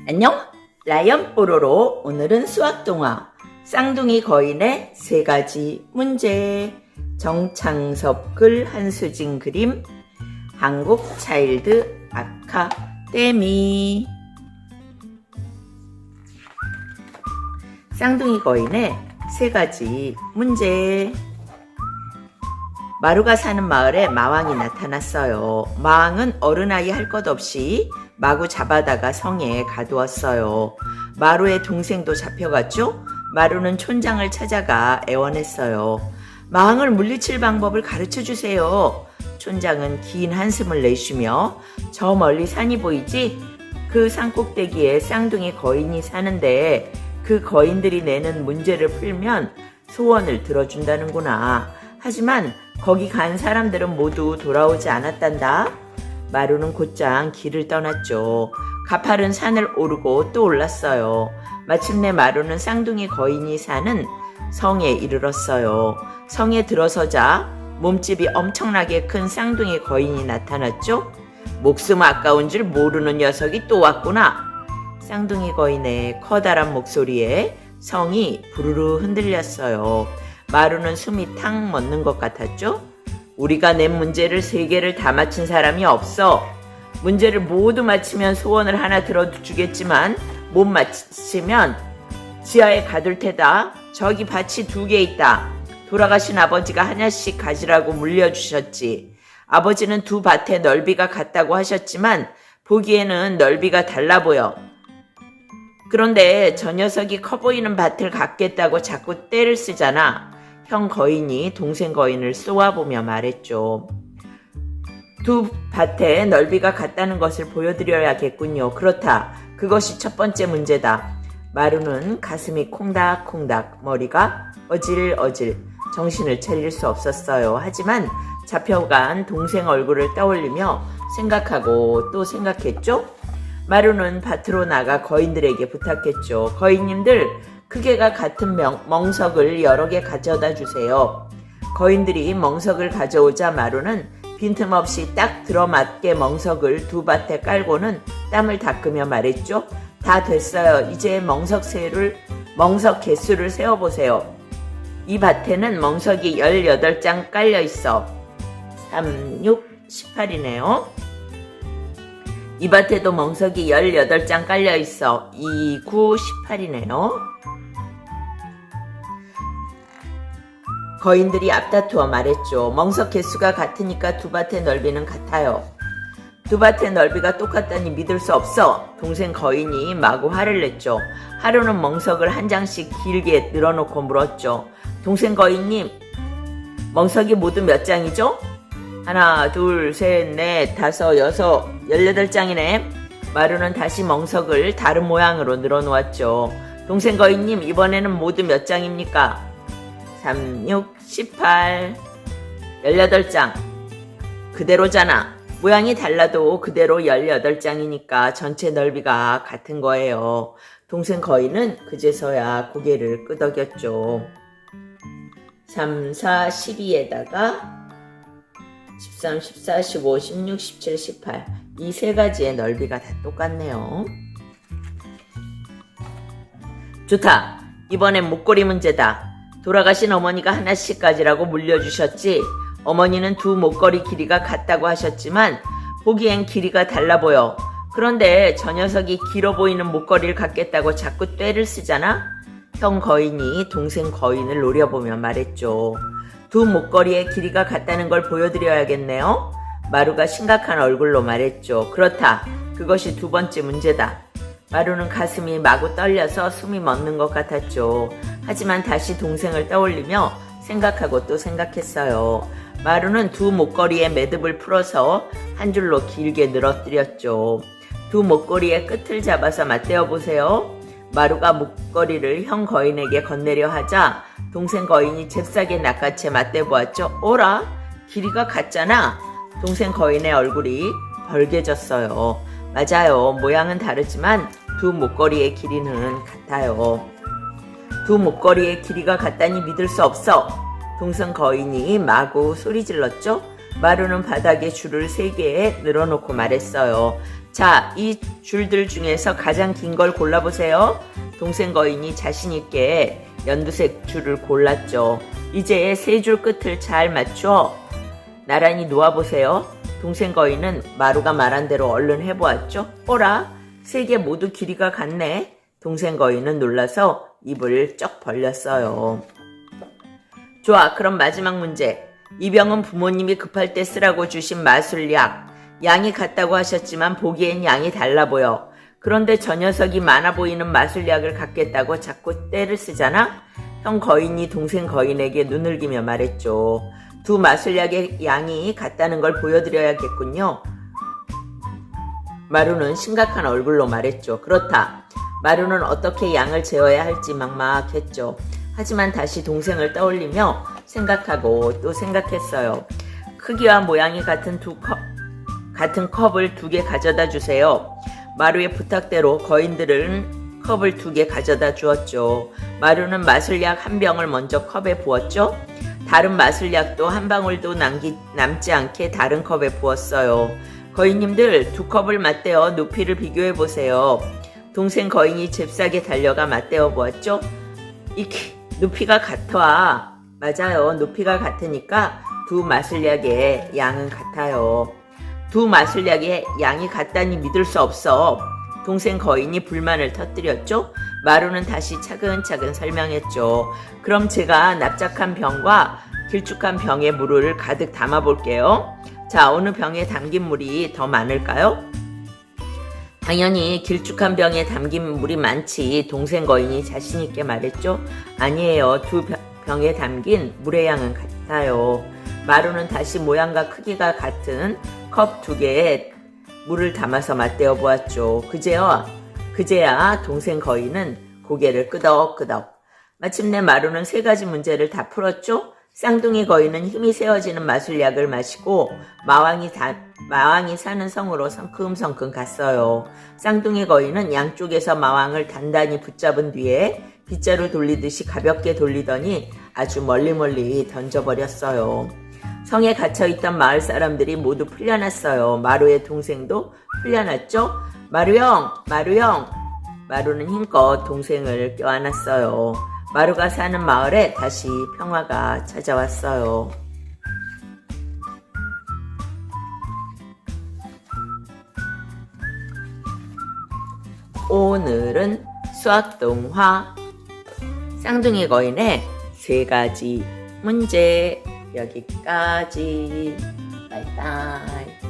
안녕, 라이언 뽀로로. 오늘은 수학동화 쌍둥이 거인의 3가지 문제. 정창섭 글, 한수진 그림, 한국 차일드 아카데미. 쌍둥이 거인의 3가지 문제. 마루가 사는 마을에 마왕이 나타났어요. 마왕은 어른아이 할 것 없이 마구 잡아다가 성에 가두었어요. 마루의 동생도 잡혀갔죠? 마루는 촌장을 찾아가 애원했어요. 마왕을 물리칠 방법을 가르쳐 주세요. 촌장은 긴 한숨을 내쉬며 저 멀리 산이 보이지? 그 산 꼭대기에 쌍둥이 거인이 사는데 그 거인들이 내는 문제를 풀면 소원을 들어준다는구나. 하지만 거기 간 사람들은 모두 돌아오지 않았단다. 마루는 곧장 길을 떠났죠. 가파른 산을 오르고 또 올랐어요. 마침내 마루는 쌍둥이 거인이 사는 성에 이르렀어요. 성에 들어서자 몸집이 엄청나게 큰 쌍둥이 거인이 나타났죠. 목숨 아까운 줄 모르는 녀석이 또 왔구나. 쌍둥이 거인의 커다란 목소리에 성이 부르르 흔들렸어요. 마루는 숨이 탁 멎는 것 같았죠. 우리가 낸 문제를 3개를 다 맞힌 사람이 없어. 문제를 모두 맞히면 소원을 하나 들어주겠지만 못 맞히면 지하에 가둘 테다. 저기 밭이 2개 있다. 돌아가신 아버지가 하나씩 가지라고 물려주셨지. 아버지는 2 밭의 넓이가 같다고 하셨지만 보기에는 넓이가 달라 보여. 그런데 저 녀석이 커 보이는 밭을 갖겠다고 자꾸 떼를 쓰잖아. 형 거인이 동생 거인을 쏘아보며 말했죠. 2 밭의 넓이가 같다는 것을 보여드려야겠군요. 그렇다. 그것이 첫 번째 문제다. 마루는 가슴이 콩닥콩닥, 머리가 어질어질, 정신을 차릴 수 없었어요. 하지만 잡혀간 동생 얼굴을 떠올리며 생각하고 또 생각했죠. 마루는 밭으로 나가 거인들에게 부탁했죠. 거인님들, 크기가 같은 멍석을 여러 개 가져다 주세요. 거인들이 멍석을 가져오자 마루는 빈틈없이 딱 들어맞게 멍석을 2 밭에 깔고는 땀을 닦으며 말했죠. 다 됐어요. 이제 멍석 개수를 세어보세요. 이 밭에는 멍석이 18장 깔려 있어. 3, 6, 18이네요. 이 밭에도 멍석이 18장 깔려 있어. 2, 9, 18이네요. 거인들이 앞다투어 말했죠. 멍석 개수가 같으니까 2 밭의 넓이는 같아요. 2 밭의 넓이가 똑같다니 믿을 수 없어. 동생 거인이 마구 화를 냈죠. 하루는 멍석을 한 장씩 길게 늘어놓고 물었죠. 동생 거인님, 멍석이 모두 몇 장이죠? 1, 2, 3, 4, 5, 6, 18장이네. 마루는 다시 멍석을 다른 모양으로 늘어놓았죠. 동생 거인님, 이번에는 모두 몇 장입니까? 3, 6, 18, 18장. 그대로잖아. 모양이 달라도 그대로 18장이니까 전체 넓이가 같은 거예요. 동생 거인은 그제서야 고개를 끄덕였죠. 3, 4, 12에다가 13, 14, 15, 16, 17, 18. 이 3가지의 넓이가 다 똑같네요. 좋다. 이번엔 목걸이 문제다. 돌아가신 어머니가 하나씩 가지라고 물려주셨지. 어머니는 2 목걸이 길이가 같다고 하셨지만 보기엔 길이가 달라 보여. 그런데 저 녀석이 길어 보이는 목걸이를 갖겠다고 자꾸 떼를 쓰잖아. 형 거인이 동생 거인을 노려보며 말했죠. 2 목걸이의 길이가 같다는 걸 보여드려야겠네요. 마루가 심각한 얼굴로 말했죠. 그렇다. 그것이 2번째 문제다. 마루는 가슴이 마구 떨려서 숨이 멎는 것 같았죠. 하지만 다시 동생을 떠올리며 생각하고 또 생각했어요. 마루는 2 목걸이의 매듭을 풀어서 한 줄로 길게 늘어뜨렸죠. 2 목걸이의 끝을 잡아서 맞대어 보세요. 마루가 목걸이를 형 거인에게 건네려 하자 동생 거인이 잽싸게 낚아채 맞대보았죠. 어라? 길이가 같잖아. 동생 거인의 얼굴이 벌개졌어요. 맞아요. 모양은 다르지만 두 목걸이의 길이는 같아요. 두 목걸이의 길이가 같다니 믿을 수 없어. 동생 거인이 마구 소리 질렀죠. 마루는 바닥에 줄을 3개 늘어놓고 말했어요. 자, 이 줄들 중에서 가장 긴 걸 골라보세요. 동생 거인이 자신있게 연두색 줄을 골랐죠. 이제 3줄 끝을 잘 맞춰 나란히 놓아보세요. 동생 거인은 마루가 말한 대로 얼른 해보았죠. 어라, 3개 모두 길이가 같네. 동생 거인은 놀라서 입을 쩍 벌렸어요. 좋아, 그럼 마지막 문제. 이 병은 부모님이 급할 때 쓰라고 주신 마술약. 양이 같다고 하셨지만 보기엔 양이 달라 보여. 그런데 저 녀석이 많아 보이는 마술약을 갖겠다고 자꾸 떼를 쓰잖아? 형 거인이 동생 거인에게 눈을 기며 말했죠. 두 마술약의 양이 같다는 걸 보여드려야겠군요. 마루는 심각한 얼굴로 말했죠. 그렇다. 마루는 어떻게 양을 재어야 할지 막막했죠. 하지만 다시 동생을 떠올리며 생각하고 또 생각했어요. 크기와 모양이 같은 같은 컵을 2개 가져다 주세요. 마루의 부탁대로 거인들은 컵을 2개 가져다 주었죠. 마루는 마술약 1병을 먼저 컵에 부었죠. 다른 마술약도 한 방울도 남지 않게 다른 컵에 부었어요. 거인님들, 2컵을 맞대어 높이를 비교해 보세요. 동생 거인이 잽싸게 달려가 맞대어 보았죠. 높이가 같아. 맞아요. 높이가 같으니까 두 마술약의 양은 같아요. 두 마술약의 양이 같다니 믿을 수 없어. 동생 거인이 불만을 터뜨렸죠. 마루는 다시 차근차근 설명했죠. 그럼 제가 납작한 병과 길쭉한 병에 물을 가득 담아 볼게요. 자, 어느 병에 담긴 물이 더 많을까요? 당연히 길쭉한 병에 담긴 물이 많지. 동생 거인이 자신있게 말했죠. 아니에요. 두 병에 담긴 물의 양은 같아요. 마루는 다시 모양과 크기가 같은 컵 2개에 물을 담아서 맞대어 보았죠. 그제야 동생 거인은 고개를 끄덕끄덕. 마침내 마루는 3가지 문제를 다 풀었죠. 쌍둥이 거인은 힘이 세워지는 마술약을 마시고 마왕이 사는 성으로 성큼성큼 갔어요. 쌍둥이 거인은 양쪽에서 마왕을 단단히 붙잡은 뒤에 빗자루 돌리듯이 가볍게 돌리더니 아주 멀리 던져버렸어요. 성에 갇혀있던 마을 사람들이 모두 풀려났어요. 마루의 동생도 풀려났죠? 마루형! 마루는 힘껏 동생을 껴안았어요. 마루가 사는 마을에 다시 평화가 찾아왔어요. 오늘은 수학동화 쌍둥이 거인의 3가지 문제 여기까지. 바이바이.